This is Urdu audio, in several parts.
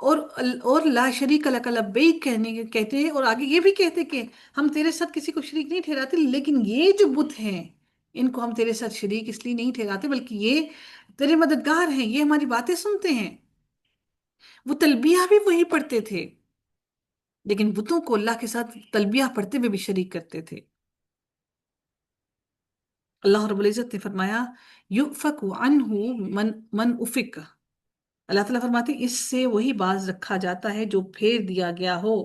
اور لا شریک لک لبیک کہتے ہیں، اور آگے یہ بھی کہتے ہیں کہ ہم تیرے ساتھ کسی کو شریک نہیں ٹھہراتے، لیکن یہ جو بت ہیں ان کو ہم تیرے ساتھ شریک اس لیے نہیں ٹھہراتے بلکہ یہ تیرے مددگار ہیں، یہ ہماری باتیں سنتے ہیں۔ وہ تلبیہ بھی وہی پڑھتے تھے، لیکن بتوں کو اللہ کے ساتھ تلبیہ پڑھتے ہوئے بھی شریک کرتے تھے۔ اللہ رب العزت نے فرمایا یؤفک عنہ من من افک، اللہ تعالیٰ فرماتے ہیں اس سے وہی باز رکھا جاتا ہے جو پھیر دیا گیا ہو،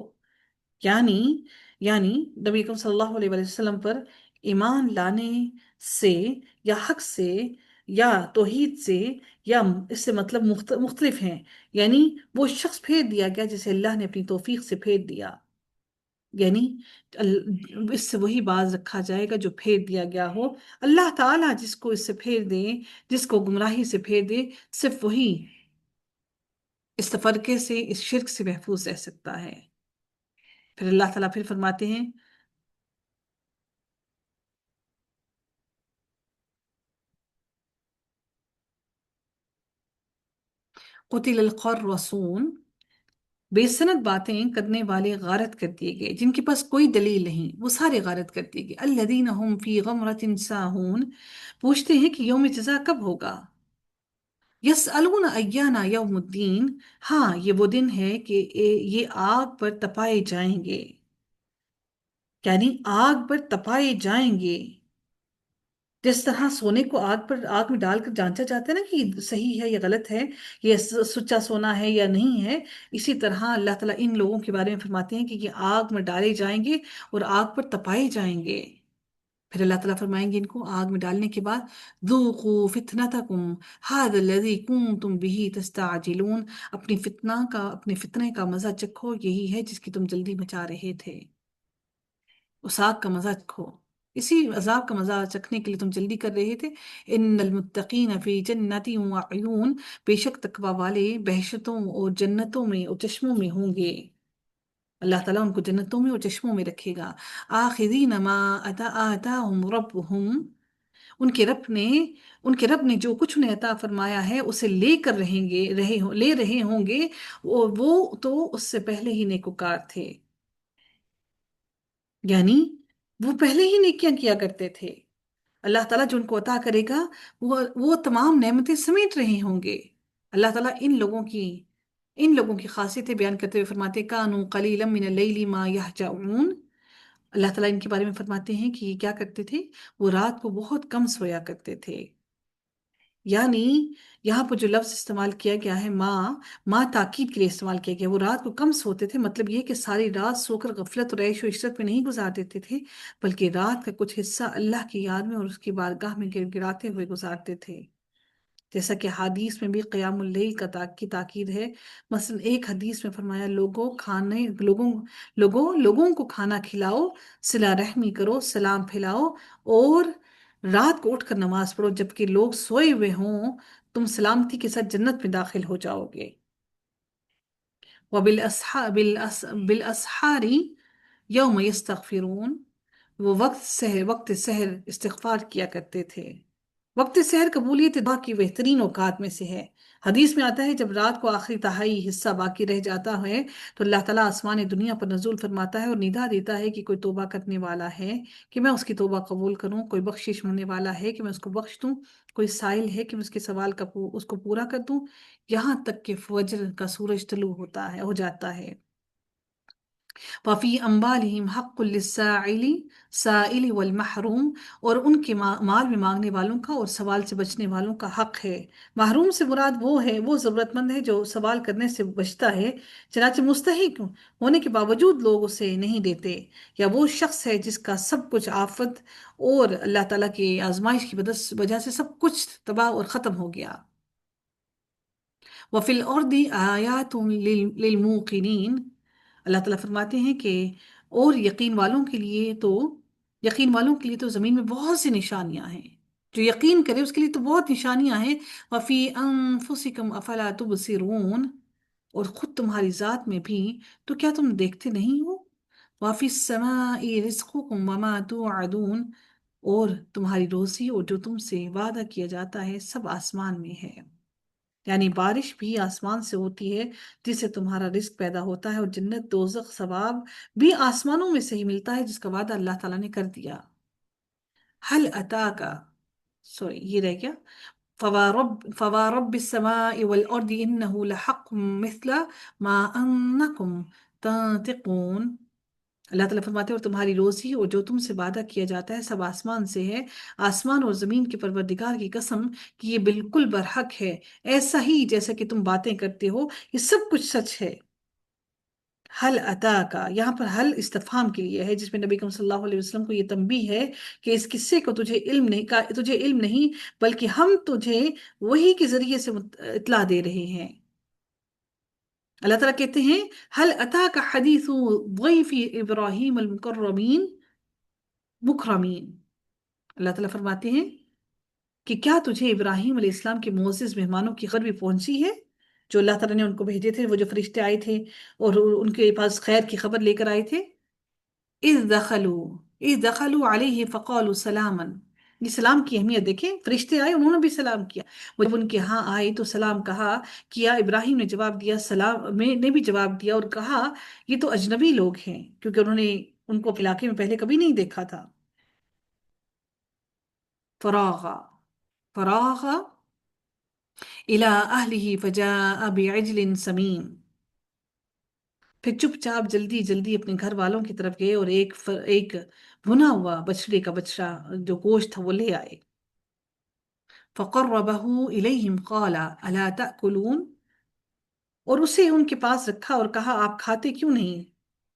یعنی یعنی نبی اکرم صلی اللہ علیہ وآلہ وسلم پر ایمان لانے سے، یا حق سے، یا توحید سے، یا اس سے مطلب مختلف ہیں، یعنی وہ شخص پھیر دیا گیا جسے اللہ نے اپنی توفیق سے پھیر دیا، یعنی اس سے وہی باز رکھا جائے گا جو پھیر دیا گیا ہو۔ اللہ تعالیٰ جس کو اس سے پھیر دے، جس کو گمراہی سے پھیر دے، صرف وہی اس تفرقے سے، اس شرک سے محفوظ رہ سکتا ہے۔ پھر اللہ تعالیٰ پھر فرماتے ہیں قتل الخرصون، بے سند باتیں کرنے والے غارت کر دیے گئے، جن کے پاس کوئی دلیل نہیں وہ سارے غارت کر دیے گئے۔ الذین هم فی غمرۃ ساہون، پوچھتے ہیں کہ یوم جزا کب ہوگا۔ یسألون ایان یوم الدین، ہاں یہ وہ دن ہے کہ یہ آگ پر تپائے جائیں گے، یعنی آگ پر تپائے جائیں گے۔ جس طرح سونے کو آگ میں ڈال کر جانچا جاتا ہے نا کہ صحیح ہے یا غلط ہے، یہ سچا سونا ہے یا نہیں ہے، اسی طرح اللہ تعالیٰ ان لوگوں کے بارے میں فرماتے ہیں کہ یہ آگ میں ڈالے جائیں گے اور آگ پر تپائے جائیں گے۔ پھر اللہ تعالیٰ فرمائیں گے ان کو آگ میں ڈالنے کے بعد ذوقوا فتنتکم ھذا الذی کنتم بہ تستعجلون، اپنے فتنے کا مزہ چکھو، یہی ہے جس کی تم جلدی مچا رہے تھے۔ اس آگ کا مزہ چکھو، اسی عذاب کا مزہ چکھنے کے لیے تم جلدی کر رہے تھے۔ ان المتقین فی جنات وعیون، بے شک تقوی والے بہشتوں اور جنتوں میں اور چشموں میں ہوں گے، اللہ تعالیٰ ان کو جنتوں میں اور چشموں میں رکھے گا۔ آخذین ما آتاہم ربہم، ان کے رب نے جو کچھ انہیں عطا فرمایا ہے اسے لے کر لے رہے ہوں گے، اور وہ تو اس سے پہلے ہی نیکوکار تھے، یعنی وہ پہلے ہی نیکیاں کیا کرتے تھے۔ اللہ تعالیٰ جو ان کو عطا کرے گا وہ تمام نعمتیں سمیٹ رہے ہوں گے۔ اللہ تعالیٰ ان لوگوں کی خاصیتیں بیان کرتے ہوئے فرماتے کانوا قلیلا من اللیل ما یہجعون، اللہ تعالیٰ ان کے بارے میں فرماتے ہیں کہ یہ کیا کرتے تھے، وہ رات کو بہت کم سویا کرتے تھے، یعنی یہاں پر جو لفظ استعمال کیا گیا ہے ماں تاکید کے لیے استعمال کیا گیا، وہ رات کو کم سوتے تھے، مطلب یہ کہ ساری رات سو کر غفلت اور عیش و عشرت میں نہیں گزار دیتے تھے، بلکہ رات کا کچھ حصہ اللہ کی یاد میں اور اس کی بارگاہ میں گر گراتے ہوئے گزارتے تھے، جیسا کہ حدیث میں بھی قیام اللیل کی تاکید ہے۔ مثلا ایک حدیث میں فرمایا لوگوں کو کھانا کھلاؤ، صلہ رحمی کرو، سلام پھیلاؤ، اور رات کو اٹھ کر نماز پڑھو جبکہ لوگ سوئے ہوئے ہوں، تم سلامتی کے ساتھ جنت میں داخل ہو جاؤ گے۔ وبالاسحار یوم یستغفرون، وہ وقت سحر استغفار کیا کرتے تھے۔ وقت سحر قبولیت دعا کی بہترین اوقات میں سے ہے۔ حدیث میں آتا ہے جب رات کو آخری تہائی حصہ باقی رہ جاتا ہے تو اللہ تعالیٰ آسمان دنیا پر نزول فرماتا ہے اور ندا دیتا ہے کہ کوئی توبہ کرنے والا ہے کہ میں اس کی توبہ قبول کروں، کوئی بخشش ہونے والا ہے کہ میں اس کو بخش دوں، کوئی سائل ہے کہ میں اس کے سوال کا اس کو پورا کر دوں، یہاں تک کہ فجر کا سورج طلوع ہو جاتا ہے۔ وفی اموالہم حق للسائل والمحروم، اور ان کے مال میں مانگنے والوں کا اور سوال سے بچنے والوں کا حق ہے۔ محروم سے مراد وہ ضرورت مند ہے جو سوال کرنے سے بچتا ہے چنانچہ مستحق ہونے کے باوجود لوگ اسے نہیں دیتے، یا وہ شخص ہے جس کا سب کچھ آفت اور اللہ تعالیٰ کی آزمائش کی وجہ سے سب کچھ تباہ اور ختم ہو گیا۔ وفی الارض آیات للموقنین، اللہ تعالیٰ فرماتے ہیں کہ اور یقین والوں کے لیے تو زمین میں بہت سی نشانیاں ہیں، جو یقین کرے اس کے لیے تو بہت نشانیاں ہیں۔ وفی انفسکم افلا تبصرون، اور خود تمہاری ذات میں بھی تو کیا تم دیکھتے نہیں ہو۔ وفی السماء رزقکم وما توعدون، اور تمہاری روزی اور جو تم سے وعدہ کیا جاتا ہے سب آسمان میں ہے، یعنی بارش بھی آسمان سے ہوتی ہے جس سے تمہارا رزق پیدا ہوتا ہے، اور جنت دوزخ ثواب بھی آسمانوں میں سے ہی ملتا ہے جس کا وعدہ اللہ تعالیٰ نے کر دیا۔ حل اتا کا، سوری یہ رہ گیا، فوارب السماء والارض انه لحق مثل ما انکم تنطقون۔ اللہ تعالیٰ فرماتے ہیں اور تمہاری روزی اور جو تم سے وعدہ کیا جاتا ہے سب آسمان سے ہے، آسمان اور زمین کے پروردگار کی قسم کہ یہ بالکل برحق ہے، ایسا ہی جیسا کہ تم باتیں کرتے ہو، یہ سب کچھ سچ ہے۔ حل عطا کا یہاں پر حل استفہام کے لیے ہے، جس میں نبی کریم صلی اللہ علیہ وسلم کو یہ تنبیہ ہے کہ اس قصے کو تجھے علم نہیں، بلکہ ہم تجھے وحی کے ذریعے سے اطلاع دے رہے ہیں۔ اللہ تعالیٰ کہتے ہیں حل عطا کا حدیث ضیف ابراہیم مکرمین۔ اللہ تعالیٰ فرماتے ہیں کہ کیا تجھے ابراہیم علیہ السلام کے معزز مہمانوں کی خبر بھی پہنچی ہے، جو اللہ تعالیٰ نے ان کو بھیجے تھے، وہ جو فرشتے آئے تھے اور ان کے پاس خیر کی خبر لے کر آئے تھے۔ اذ دخلوا علیہ فقالوا سلاما، یہ سلام کی اہمیت دیکھیں، فرشتے آئے انہوں نے بھی سلام کیا، وہ جب ان کے ہاں آئے تو سلام کیا ابراہیم نے جواب دیا، سلام میں نے بھی جواب دیا اور کہا یہ تو اجنبی لوگ ہیں، کیونکہ انہوں نے ان کو علاقے میں پہلے کبھی نہیں دیکھا تھا۔ فراغا فراغا الى اہلہ فجاء بعجل سمین، پھر چپ چاپ جلدی جلدی اپنے گھر والوں کی طرف گئے اور ایک بھنا ہوا بچڑے کا بچڑا جو گوشت تھا وہ لے آئے۔ فقربہ الیہم قال الا تأکلون، اور اسے ان کے پاس رکھا اور کہا آپ کھاتے کیوں نہیں؟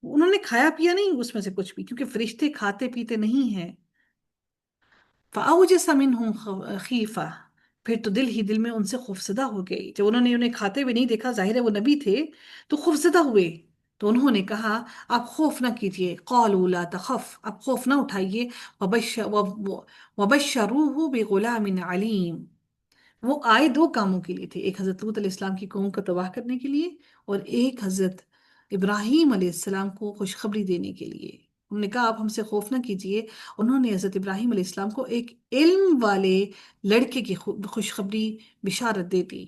انہوں نے کھایا پیا نہیں اس میں سے کچھ بھی، کیونکہ فرشتے کھاتے پیتے نہیں ہیں۔ فأوجس منهم خیفہ، پھر تو دل ہی دل میں ان سے خوفزدہ ہو گئی، جب انہوں نے انہیں کھاتے ہوئے نہیں دیکھا، ظاہر ہے وہ نبی تھے تو خوفزدہ ہوئے، تو انہوں نے کہا آپ خوف نہ کیجئے، قالوا لا تخف، آپ خوف نہ اٹھائیے، وبشروہ بغلام علیم، وہ آئے دو کاموں کے لیے تھے، ایک حضرت لوط علیہ السلام کی قوم کو تباہ کرنے کے لیے اور ایک حضرت ابراہیم علیہ السلام کو خوشخبری دینے کے لیے۔ انہوں نے کہا آپ ہم سے خوف نہ کیجئے، انہوں نے حضرت ابراہیم علیہ السلام کو ایک علم والے لڑکے کی خوشخبری بشارت دے دی۔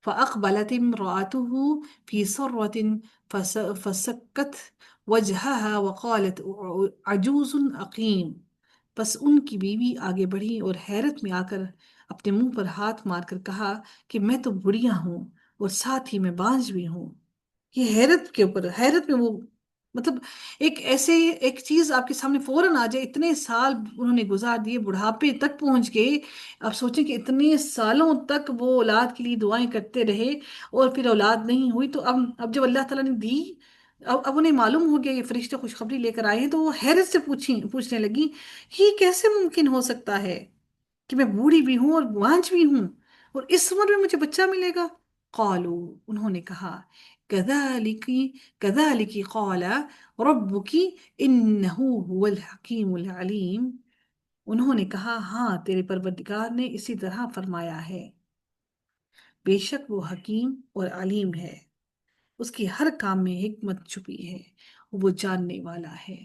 فَأَقْبَلَتِ امْرَأَتُهُ فِي صَرَّةٍ فَسَكَّتْ وَجْهَهَا وَقَالَتْ عَجُوزٌ عَقِيمٌ، بس ان کی بیوی آگے بڑھی اور حیرت میں آ کر اپنے منہ پر ہاتھ مار کر کہا کہ میں تو بڑھیا ہوں اور ساتھ ہی میں بانجھ بھی ہوں۔ یہ حیرت کے اوپر، حیرت میں وہ مطلب ایک چیز آپ کے سامنے فوراً آ جائے، اتنے سال انہوں نے گزار دیے، بڑھاپے تک پہنچ گئے، آپ سوچیں کہ اتنے سالوں تک وہ اولاد کے لیے دعائیں کرتے رہے اور پھر اولاد نہیں ہوئی، تو اب جب اللہ تعالیٰ نے دی، اب انہیں معلوم ہو گیا یہ فرشتے خوشخبری لے کر آئے ہیں، تو وہ حیرت سے پوچھنے لگی یہ کیسے ممکن ہو سکتا ہے کہ میں بوڑھی بھی ہوں اور بانجھ بھی ہوں اور اس عمر میں مجھے بچہ ملے گا؟ قالو، انہوں نے کہا کذالک قال ربک انہ هو الحکیم العلیم، انہوں نے کہا ہاں تیرے پروردگار نے اسی طرح فرمایا ہے، بے شک وہ حکیم اور علیم ہے، اس کی ہر کام میں حکمت چھپی ہے، وہ جاننے والا ہے۔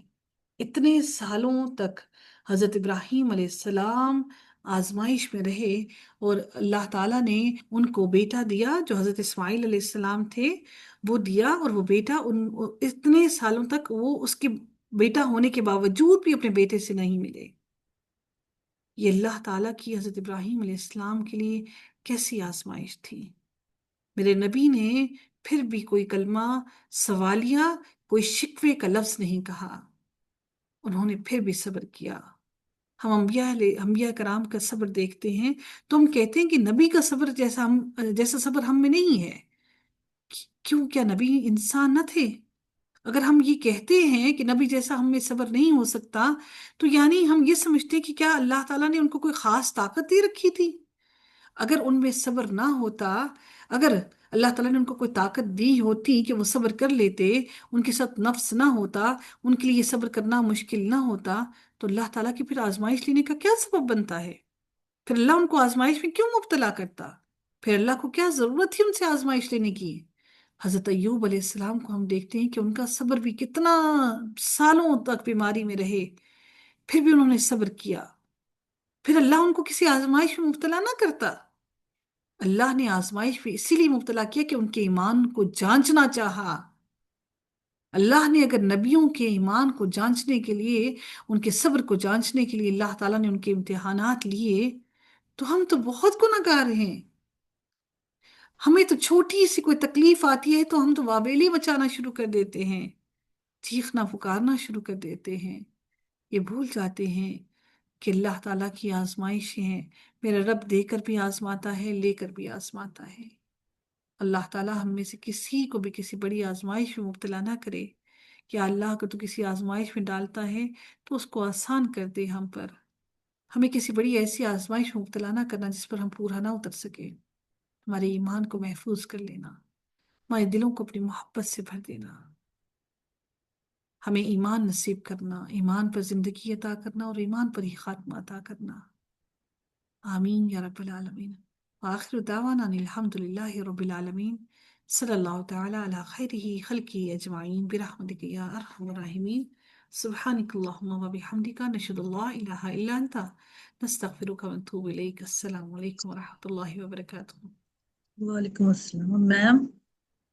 اتنے سالوں تک حضرت ابراہیم علیہ السلام آزمائش میں رہے اور اللہ تعالیٰ نے ان کو بیٹا دیا جو حضرت اسماعیل علیہ السلام تھے، وہ دیا، اور وہ بیٹا اتنے سالوں تک وہ اس کے بیٹا ہونے کے باوجود بھی اپنے بیٹے سے نہیں ملے۔ یہ اللہ تعالیٰ کی حضرت ابراہیم علیہ السلام کے لیے کیسی آزمائش تھی۔ میرے نبی نے پھر بھی کوئی کلمہ سوالیہ، کوئی شکوے کا لفظ نہیں کہا، انہوں نے پھر بھی صبر کیا۔ ہم انبیاء کرام کا صبر دیکھتے ہیں تو ہم کہتے ہیں کہ نبی کا صبر جیسا صبر ہم میں نہیں ہے، کیوں کیا نبی انسان نہ تھے؟ اگر ہم یہ کہتے ہیں کہ نبی جیسا ہم میں صبر نہیں ہو سکتا، تو یعنی ہم یہ سمجھتے کہ کیا اللہ تعالیٰ نے ان کو کوئی خاص طاقت دے رکھی تھی؟ اگر ان میں صبر نہ ہوتا، اگر اللہ تعالیٰ نے ان کو کوئی طاقت دی ہوتی کہ وہ صبر کر لیتے، ان کے ساتھ نفس نہ ہوتا، ان کے لیے یہ صبر کرنا مشکل نہ ہوتا، تو اللہ تعالیٰ کی پھر آزمائش لینے کا کیا سبب بنتا ہے؟ پھر اللہ ان کو آزمائش میں کیوں مبتلا کرتا؟ پھر اللہ کو کیا ضرورت تھی ان سے آزمائش لینے کی؟ حضرت ایوب علیہ السلام کو ہم دیکھتے ہیں کہ ان کا صبر بھی کتنا سالوں تک بیماری میں رہے، پھر بھی انہوں نے صبر کیا، پھر اللہ ان کو کسی آزمائش میں مبتلا نہ کرتا۔ اللہ نے آزمائش میں اسی لیے مبتلا کیا کہ ان کے ایمان کو جانچنا چاہا۔ اللہ نے اگر نبیوں کے ایمان کو جانچنے کے لیے، ان کے صبر کو جانچنے کے لیے اللہ تعالیٰ نے ان کے امتحانات لیے، تو ہم تو بہت گناہگار ہیں۔ ہمیں تو چھوٹی سی کوئی تکلیف آتی ہے تو ہم تو واویلی مچانا شروع کر دیتے ہیں، چیخنا پکارنا شروع کر دیتے ہیں۔ یہ بھول جاتے ہیں کہ اللہ تعالیٰ کی آزمائشیں ہیں، میرا رب دے کر بھی آزماتا ہے، لے کر بھی آزماتا ہے۔ اللہ تعالیٰ ہم میں سے کسی کو بھی کسی بڑی آزمائش میں مبتلا نہ کرے۔ کہ اللہ اگر تو کسی آزمائش میں ڈالتا ہے تو اس کو آسان کر دے ہم پر۔ ہمیں کسی بڑی ایسی آزمائش میں مبتلا نہ کرنا جس پر ہم پورا نہ اتر سکے۔ ہمارے ایمان کو محفوظ کر لینا، ہمارے دلوں کو اپنی محبت سے بھر دینا، ہمیں ایمان نصیب کرنا، ایمان پر زندگی عطا کرنا اور ایمان پر ہی خاتمہ عطا کرنا۔ آمین یا رب العالمین۔ وآخر دعوانا ان الحمد للہ رب العالمین۔ صلی اللہ تعالی علی خیرہ خلقہ اجمعین برحمتک یا ارحم الراحمین۔ سبحانک اللہم وبحمدک نشہد ان لا الہ الا انت نستغفرک ونتوب الیک۔ السلام علیکم ورحمۃ اللہ وبرکاتہ۔ وعلیکم السلام میم۔